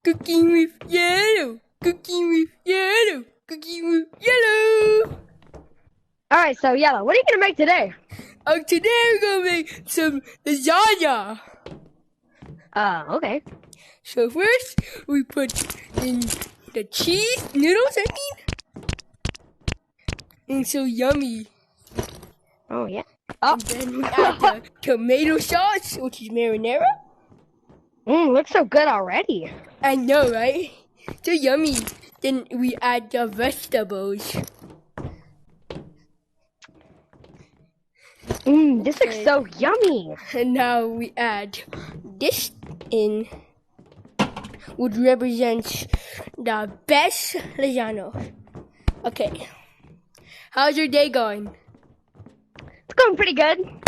Cooking with yellow. Cooking with yellow. Cooking with yellow. Alright, so Yellow, what are you gonna make today? Today we're gonna make some lasagna. Okay. So first, we put in the cheese noodles, I mean. And so yummy. Oh, yeah. And then we add the tomato sauce, which is marinara. Looks so good already. I know, right? So yummy. Then we add the vegetables. This looks so yummy. And now we add this in, which represents the best lasagna. Okay. How's your day going? It's going pretty good.